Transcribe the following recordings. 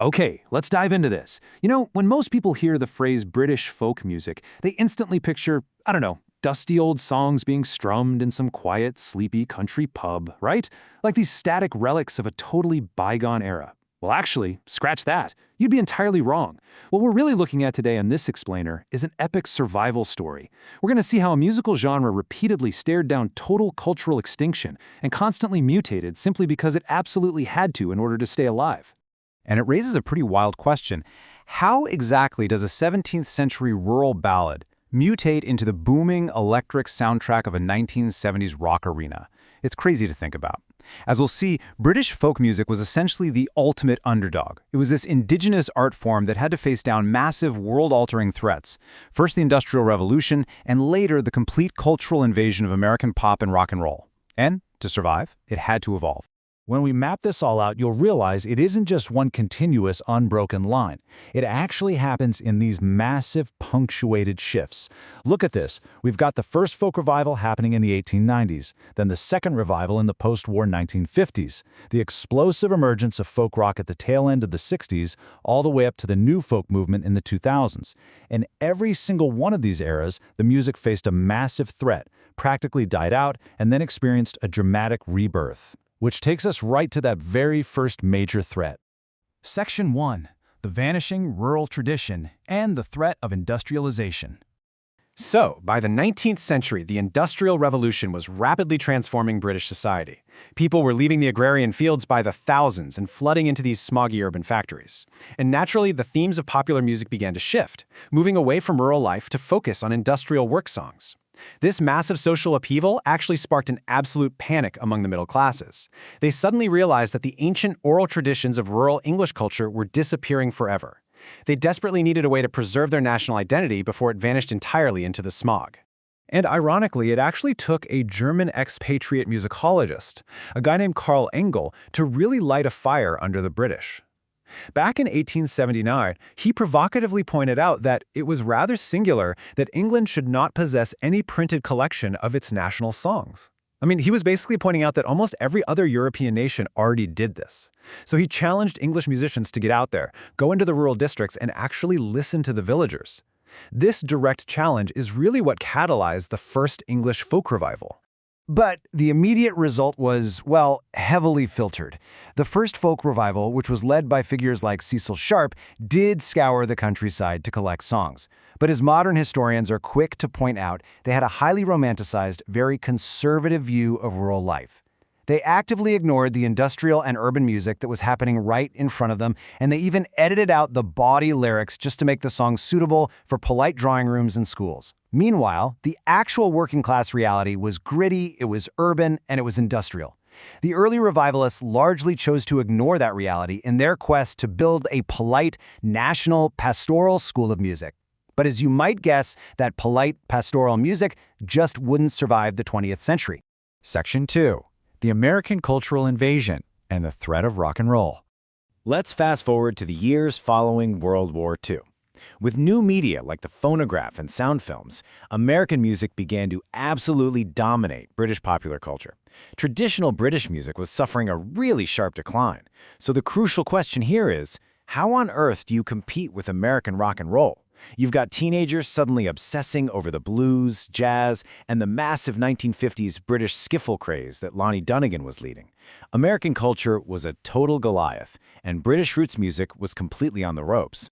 Okay, let's dive into this. When most people hear the phrase British folk music, they instantly picture, I don't know, dusty old songs being strummed in some quiet, sleepy country pub, right? Like these static relics of a totally bygone era. Well, actually, scratch that. You'd be entirely wrong. What we're really looking at today on this explainer is an epic survival story. We're going to see how a musical genre repeatedly stared down total cultural extinction and constantly mutated simply because it absolutely had to in order to stay alive. And it raises a pretty wild question. How exactly does a 17th century rural ballad mutate into the booming electric soundtrack of a 1970s rock arena? It's crazy to think about. As we'll see, British folk music was essentially the ultimate underdog. It was this indigenous art form that had to face down massive world-altering threats. First the Industrial Revolution, and later the complete cultural invasion of American pop and rock and roll. And to survive, it had to evolve. When we map this all out, you'll realize it isn't just one continuous, unbroken line. It actually happens in these massive, punctuated shifts. Look at this. We've got the first folk revival happening in the 1890s, then the second revival in the post-war 1950s, the explosive emergence of folk rock at the tail end of the 60s, all the way up to the new folk movement in the 2000s. In every single one of these eras, the music faced a massive threat, practically died out, and then experienced a dramatic rebirth. Which takes us right to that very first major threat. Section 1. The vanishing rural tradition and the threat of industrialization. So, by the 19th century, the Industrial Revolution was rapidly transforming British society. People were leaving the agrarian fields by the thousands and flooding into these smoggy urban factories. And naturally, the themes of popular music began to shift, moving away from rural life to focus on industrial work songs. This massive social upheaval actually sparked an absolute panic among the middle classes. They suddenly realized that the ancient oral traditions of rural English culture were disappearing forever. They desperately needed a way to preserve their national identity before it vanished entirely into the smog. And ironically, it actually took a German expatriate musicologist, a guy named Karl Engel, to really light a fire under the British. Back in 1879, he provocatively pointed out that it was rather singular that England should not possess any printed collection of its national songs. I mean, he was basically pointing out that almost every other European nation already did this. So he challenged English musicians to get out there, go into the rural districts, and actually listen to the villagers. This direct challenge is really what catalyzed the first English folk revival. But the immediate result was, well, heavily filtered. The first folk revival, which was led by figures like Cecil Sharp, did scour the countryside to collect songs. But as modern historians are quick to point out, they had a highly romanticized, very conservative view of rural life. They actively ignored the industrial and urban music that was happening right in front of them, and they even edited out the bawdy lyrics just to make the songs suitable for polite drawing rooms and schools. Meanwhile, the actual working class reality was gritty, it was urban, and it was industrial. The early revivalists largely chose to ignore that reality in their quest to build a polite, national, pastoral school of music. But as you might guess, that polite, pastoral music just wouldn't survive the 20th century. Section 2. The American cultural invasion and the threat of rock and roll. Let's fast forward to the years following World War II. With new media like the phonograph and sound films, American music began to absolutely dominate British popular culture. Traditional British music was suffering a really sharp decline. So the crucial question here is, how on earth do you compete with American rock and roll? You've got teenagers suddenly obsessing over the blues, jazz, and the massive 1950s British skiffle craze that Lonnie Donegan was leading. American culture was a total Goliath, and British roots music was completely on the ropes.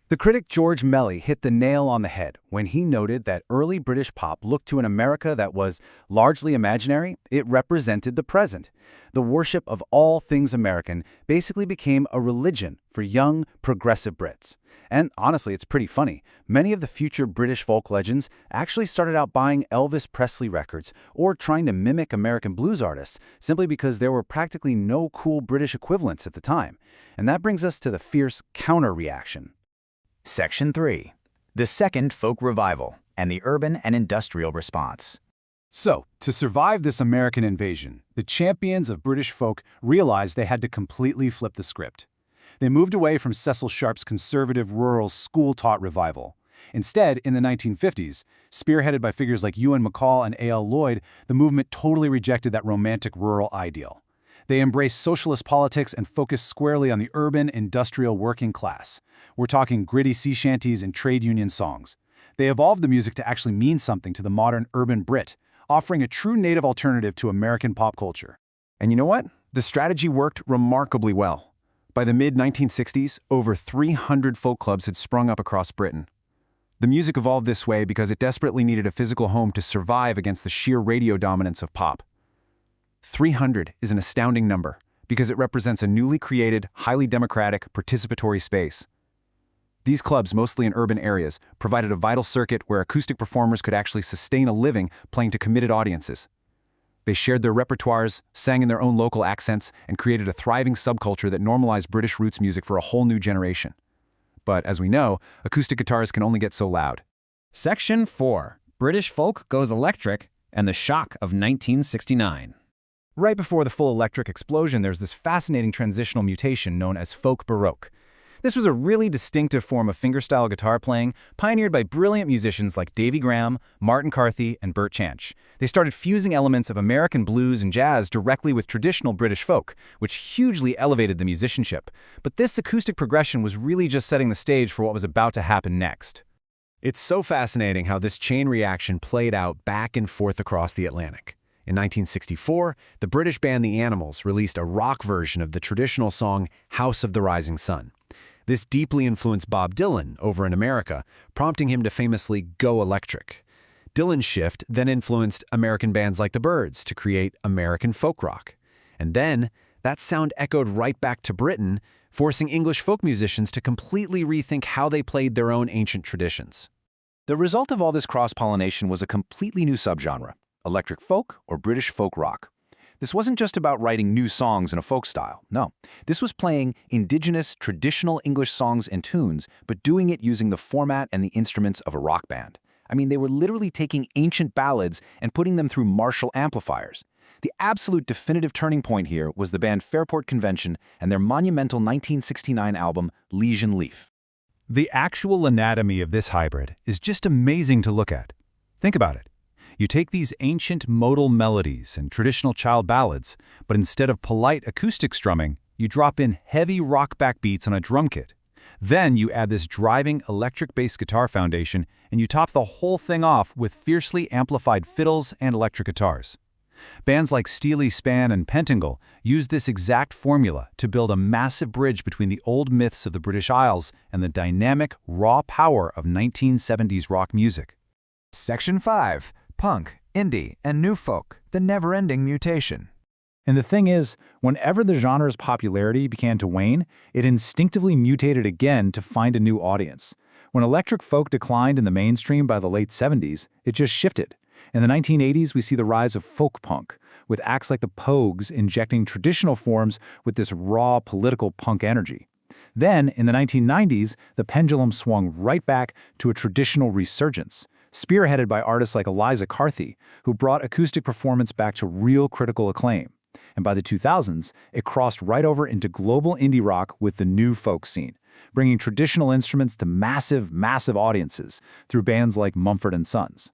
The critic George Melly hit the nail on the head when he noted that early British pop looked to an America that was largely imaginary. It represented the present. The worship of all things American basically became a religion for young, progressive Brits. And honestly, it's pretty funny. Many of the future British folk legends actually started out buying Elvis Presley records or trying to mimic American blues artists simply because there were practically no cool British equivalents at the time. And that brings us to the fierce counter-reaction. Section 3. The Second Folk Revival and the Urban and Industrial Response. So, to survive this American invasion, the champions of British folk realized they had to completely flip the script. They moved away from Cecil Sharp's conservative rural school-taught revival. Instead, in the 1950s, spearheaded by figures like Ewan MacColl and A.L. Lloyd, the movement totally rejected that romantic rural ideal. They embrace socialist politics and focus squarely on the urban, industrial working class. We're talking gritty sea shanties and trade union songs. They evolved the music to actually mean something to the modern urban Brit, offering a true native alternative to American pop culture. And you know what? The strategy worked remarkably well. By the mid-1960s, over 300 folk clubs had sprung up across Britain. The music evolved this way because it desperately needed a physical home to survive against the sheer radio dominance of pop. 300 is an astounding number because it represents a newly created, highly democratic, participatory space. These clubs, mostly in urban areas, provided a vital circuit where acoustic performers could actually sustain a living playing to committed audiences. They shared their repertoires, sang in their own local accents, and created a thriving subculture that normalized British roots music for a whole new generation. But as we know, acoustic guitars can only get so loud. Section 4. British folk goes electric and the shock of 1969. Right before the full electric explosion, there's this fascinating transitional mutation known as folk baroque. This was a really distinctive form of fingerstyle guitar playing, pioneered by brilliant musicians like Davy Graham, Martin Carthy, and Bert Jansch. They started fusing elements of American blues and jazz directly with traditional British folk, which hugely elevated the musicianship. But this acoustic progression was really just setting the stage for what was about to happen next. It's so fascinating how this chain reaction played out back and forth across the Atlantic. In 1964, the British band The Animals released a rock version of the traditional song House of the Rising Sun. This deeply influenced Bob Dylan over in America, prompting him to famously go electric. Dylan's shift then influenced American bands like the Byrds to create American folk rock. And then, that sound echoed right back to Britain, forcing English folk musicians to completely rethink how they played their own ancient traditions. The result of all this cross-pollination was a completely new subgenre, electric folk or British folk rock. This wasn't just about writing new songs in a folk style, no. This was playing indigenous, traditional English songs and tunes, but doing it using the format and the instruments of a rock band. I mean, they were literally taking ancient ballads and putting them through Marshall amplifiers. The absolute definitive turning point here was the band Fairport Convention and their monumental 1969 album, Legion Leaf. The actual anatomy of this hybrid is just amazing to look at. Think about it. You take these ancient modal melodies and traditional child ballads, but instead of polite acoustic strumming, you drop in heavy rock backbeats on a drum kit. Then you add this driving electric bass guitar foundation, and you top the whole thing off with fiercely amplified fiddles and electric guitars. Bands like Steeleye Span and Pentangle used this exact formula to build a massive bridge between the old myths of the British Isles and the dynamic, raw power of 1970s rock music. Section 5. Punk, indie, and new folk, the never-ending mutation. And the thing is, whenever the genre's popularity began to wane, it instinctively mutated again to find a new audience. When electric folk declined in the mainstream by the late 70s, it just shifted. In the 1980s, we see the rise of folk punk, with acts like the Pogues injecting traditional forms with this raw political punk energy. Then, in the 1990s, the pendulum swung right back to a traditional resurgence, spearheaded by artists like Eliza Carthy, who brought acoustic performance back to real critical acclaim. And by the 2000s, it crossed right over into global indie rock with the new folk scene, bringing traditional instruments to massive, massive audiences through bands like Mumford & Sons.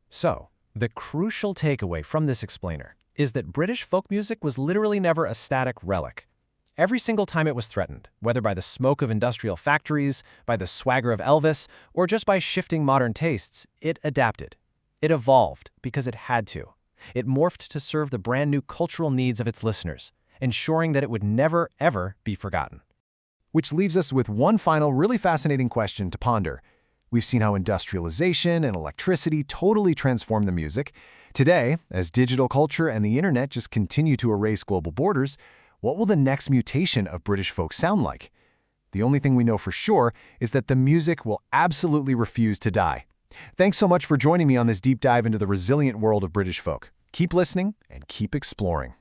So, the crucial takeaway from this explainer is that British folk music was literally never a static relic. Every single time it was threatened, whether by the smoke of industrial factories, by the swagger of Elvis, or just by shifting modern tastes, it adapted. It evolved because it had to. It morphed to serve the brand new cultural needs of its listeners, ensuring that it would never, ever be forgotten. Which leaves us with one final really fascinating question to ponder. We've seen how industrialization and electricity totally transformed the music. Today, as digital culture and the internet just continue to erase global borders, what will the next mutation of British folk sound like? The only thing we know for sure is that the music will absolutely refuse to die. Thanks so much for joining me on this deep dive into the resilient world of British folk. Keep listening and keep exploring.